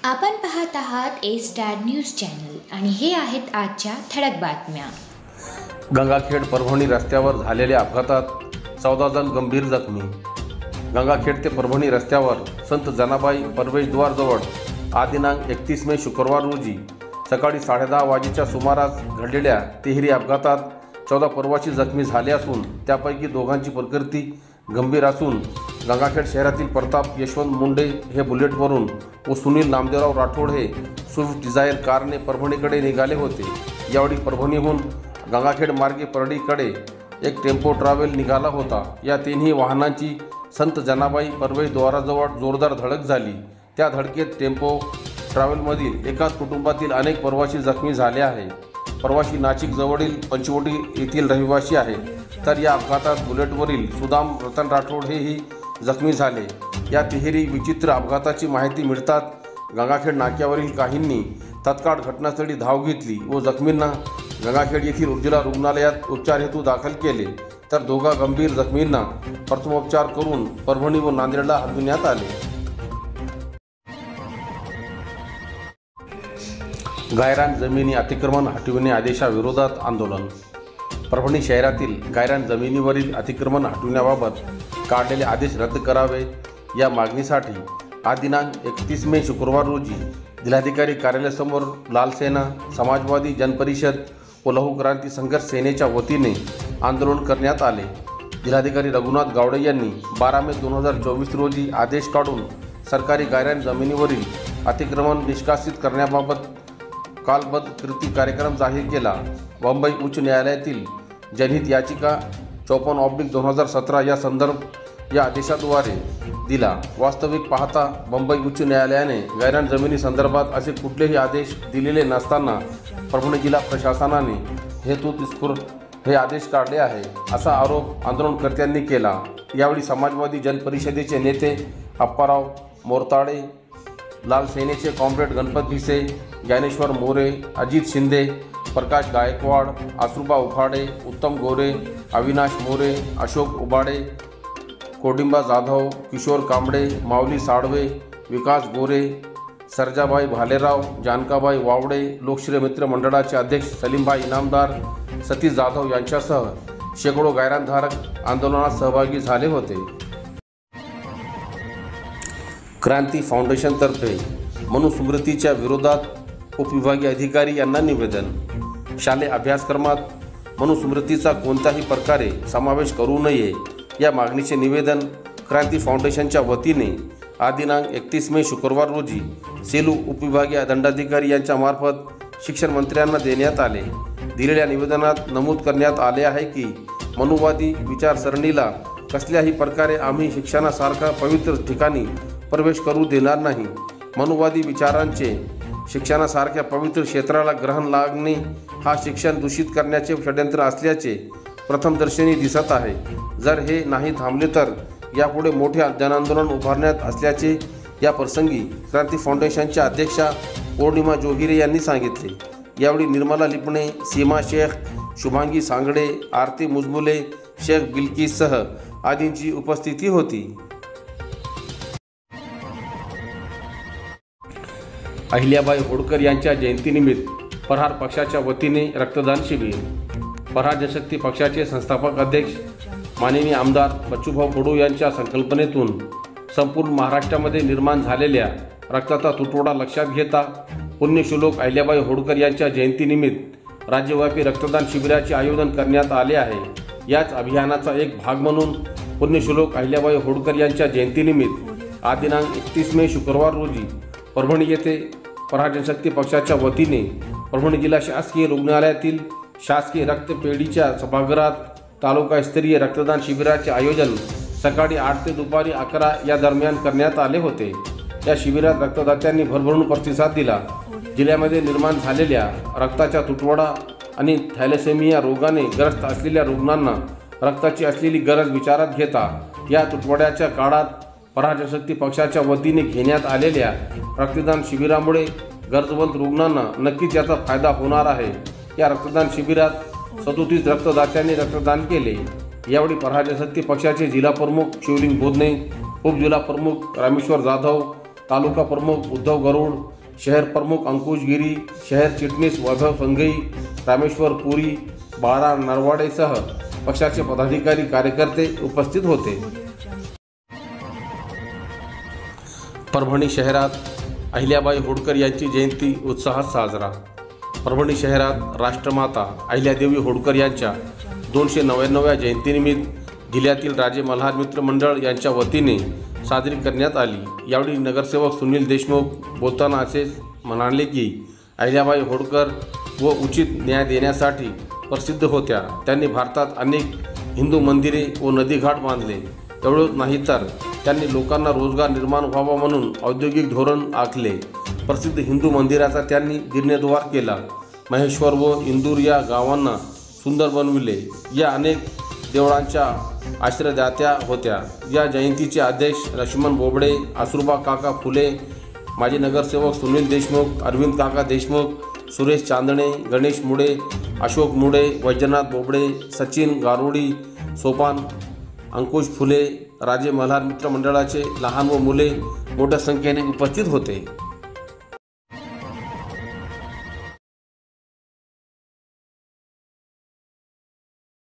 आपण पाहत आहात ए स्टार न्यूज चॅनल आणि हे आहेत आजच्या ठळक बातम्या। गंगाखेड परभणी रस्त्यावर झालेल्या अपघातात 14 जण गंभीर जखमी। गंगाखेड ते परभणी रस्त्यावर संत जनाबाई प्रवेशद्वारजवळ आज दिनांक 31 मे शुक्रवार रोजी सकाळी 10:30 वाजेच्या सुमारास घडलेल्या तिहेरी अपघातात 14 प्रवासी जखमी झाले असून त्यापैकी दोघांची प्रकृती गंभीर असून गंगाखेड शहरातील प्रताप यशवंत मुंडे हे बुलेटवरून व सुनील नामदेवराव राठोड हे स्विफ्ट डिझायर कारने परभणीकडे निघाले होते। यावेळी परभणीहून गंगाखेड मार्गे परळीकडे एक टेम्पो ट्रॅव्हल निघाला होता। या तिन्ही वाहनांची संत जनाबाई प्रवेशद्वाराजवळ जोरदार धडक झाली। त्या धडकेत टेम्पो ट्रॅव्हलमधील एकाच कुटुंबातील अनेक प्रवासी जखमी झाले आहे। प्रवासी नाशिक जवळील पंचवटी येथील रहिवासी आहे, तर या अपघातात बुलेटवरील सुदाम रतन राठोड हेही जखमी झाले। या तिहेरी विचित्र अपघाताची माहिती मिळताच गंगाखेड नाक्यावरील काहींनी तत्काळ घटनास्थळी धाव घेतली व जखमींना गंगाखेड येथील उज्ज्वला रुग्णालयात उपचार हेतू दाखल केले, तर दोघा गंभीर जखमींना प्रथमोपचार करून परभणी व नांदेडला हलविण्यात आले। गायरान जमिनी अतिक्रमण हटविणे आदेशाविरोधात आंदोलन। परभणी शहरातील गायरान जमिनीवरील अतिक्रमण हटविण्याबाबत काढलेले आदेश रद्द करावे या मागणीसाठी आज दिनांक 31 मे शुक्रवार रोजी जिल्हाधिकारी कार्यालयासमोर लालसेना, समाजवादी जनपरिषद व लहू क्रांती संघर्ष सेनेच्या वतीने आंदोलन करण्यात आले। जिल्हाधिकारी रघुनाथ गावडे यांनी 12 मे 2024 रोजी आदेश काढून सरकारी गायरान जमिनीवरील अतिक्रमण निष्कासित करण्याबाबत कालबद्ध कृती कार्यक्रम जाहीर केला। मुंबई उच्च न्यायालयातील जनहित याचिका 54/2017 या संदर्भ या आदेशाद्वारे दिला। वास्तविक पाहता मुंबई उच्च न्यायालयाने गायरान जमिनी संदर्भात असे कुठलेही आदेश दिलेले नसताना परभणी जिल्हा प्रशासनाने हेतुपुरस्सर हे आदेश काढले आहे, असा आरोप आंदोलनकर्त्यांनी केला। यावेळी समाजवादी जनपरिषदेचे नेते अप्पाराव मोरताडे, लाल सेनेचे कॉम्रेड गणपत भिसे, ज्ञानेश्वर मोरे, अजित शिंदे, प्रकाश गायकवाड, आसुबा उफाडे, उत्तम गोरे, अविनाश मोरे, अशोक उबाडे, कोडिंबा जाधव, किशोर कांबळे, माऊली साळवे, विकास गोरे, सरजाबाई भालेराव, जानकाबाई वावडे, लोकशाही मित्र मंडळाचे अध्यक्ष सलीमभाई इनामदार, सतीश जाधव यांच्यासह शेकडो गायरानधारक आंदोलनात सहभागी झाले होते। क्रांती फाउंडेशनतर्फे मनुस्मृतीच्या विरोधात उपविभागीय अधिकारी यांना निवेदन। शालेय अभ्यासक्रमात मनुस्मृतीचा कोणत्याही प्रकारे समावेश करू नये या मागणीचे निवेदन क्रांती फाउंडेशनच्या वतीने आज दिनांक 31 मे शुक्रवार रोजी सेलू उपविभागीय दंडाधिकारी यांच्या मार्फत शिक्षण मंत्र्यांना देण्यात आले। दिलेल्या निवेदनात नमूद करण्यात आले आहे की मनुवादी विचारसरणीला कसल्याही प्रकारे आम्ही शिक्षणासारखा पवित्र ठिकाणी प्रवेश करू देणार नाही। मनुवादी विचारांचे शिक्षणासारख्या पवित्र क्षेत्राला ग्रहण लागणे हा शिक्षण दूषित करण्याचे षड्यंत्र असल्याचे प्रथमदर्शनी दिसत आहे। जर हे नाही थांबले तर यापुढे मोठे जनआंदोलन उभारण्यात असल्याचे या प्रसंगी क्रांती फाउंडेशनच्या अध्यक्षा पौर्णिमा जोगिरे यांनी सांगितले। यावेळी निर्मला लिपणे, सीमा शेख, शुभांगी सांगडे, आरती मुजमुले, शेख बिल्किससह आदींची उपस्थिती होती। अहिल्याबाई होळकर यांच्या जयंतीनिमित्त प्रहार पक्षाच्या वतीने रक्तदान शिबिर। प्रहार जनशक्ती पक्षाचे संस्थापक अध्यक्ष माननीय आमदार बच्चूभाऊ कडू यांच्या संकल्पनेतून संपूर्ण महाराष्ट्रामध्ये निर्माण झालेल्या रक्ताचा तुटवडा लक्षात घेता पुण्यश्लोक अहिल्याबाई होळकर यांच्या जयंतीनिमित्त राज्यव्यापी रक्तदान शिबिराचे आयोजन करण्यात आले आहे। याच अभियानाचा एक भाग म्हणून पुण्यश्लोक अहिल्याबाई होळकर यांच्या जयंतीनिमित्त आज दिनांक 31 मे शुक्रवार रोजी परभणी येथे प्रहार जनशक्ती पक्षाच्या वतीने परभणी जिल्हा शासकीय रुग्णालयातील शासकीय रक्तपेढीच्या सभागृहात तालुकास्तरीय रक्तदान शिबिराचे आयोजन सकाळी 8 ते दुपारी 11 या दरम्यान करण्यात आले होते। या शिबिरात रक्तदात्यांनी भरभरून प्रतिसाद दिला। जिल्ह्यामध्ये निर्माण झालेल्या रक्ताचा तुटवडा आणि थॅलेसेमिया रोगाने ग्रस्त असलेल्या रुग्णांना रक्ताची असलेली गरज विचारात घेता या तुटवड्याच्या काळात प्रहार जनशक्ती पक्षाच्या वतीने घेण्यात आलेल्या रक्तदान शिबिरामुळे गरजवंत रुग्णांना नक्कीच याचा फायदा होणार आहे। या रक्तदान शिबिरात 37 रक्तदात्यांनी रक्तदान केले। यावेळी प्रहार जनशक्ती पक्षाचे जिल्हा प्रमुख शिवलिंग बोधने, उपजिल्हा प्रमुख रामेश्वर जाधव, तालुका प्रमुख उद्धव गरुड, शहर प्रमुख अंकुश गिरी, शहर चिटणीस वैभव संघई, रामेश्वर पुरी, बाळा नरवाडेसह पक्षाचे पदाधिकारी कार्यकर्ते उपस्थित होते। परभणी शहरात अहिल्याबाई होळकर यांची जयंती उत्साहात साजरा। परभणी शहरात राष्ट्रमाता अहिल्यादेवी होळकर यांच्या 299व्या जयंतीनिमित्त जिल्ह्यातील राजे मल्हार मित्र मंडळ यांच्या वतीने साजरी करण्यात आली। यावेळी नगरसेवक सुनील देशमुख बोलताना असे म्हणाले की अहिल्याबाई होळकर व उचित न्याय देण्यासाठी प्रसिद्ध होत्या। त्यांनी भारतात अनेक हिंदू मंदिरे व नदीघाट बांधले। एवढंच नाही तर त्यांनी लोकांना रोजगार निर्माण व्हावा म्हणून औद्योगिक धोरण आखले। प्रसिद्ध हिंदू मंदिराचा त्यांनी जीर्णोद्धार केला। महेश्वर व इंदूर या गावांना सुंदर बनविले। या अनेक देवळांच्या आश्रयदात्या होत्या। या जयंतीचे अध्यक्ष लक्ष्मण बोबडे, आसुरबा काका फुले, माजी नगरसेवक सुनील देशमुख, अरविंद काका देशमुख, सुरेश चांदणे, गणेश मुळे, अशोक मुळे, वैजनाथ बोबडे, सचिन गारोडी, सोपान अंकुश फुले, राजे मल्हार मित्र मंडळाचे लहान व मुले मोठ्या संख्येने उपस्थित होते।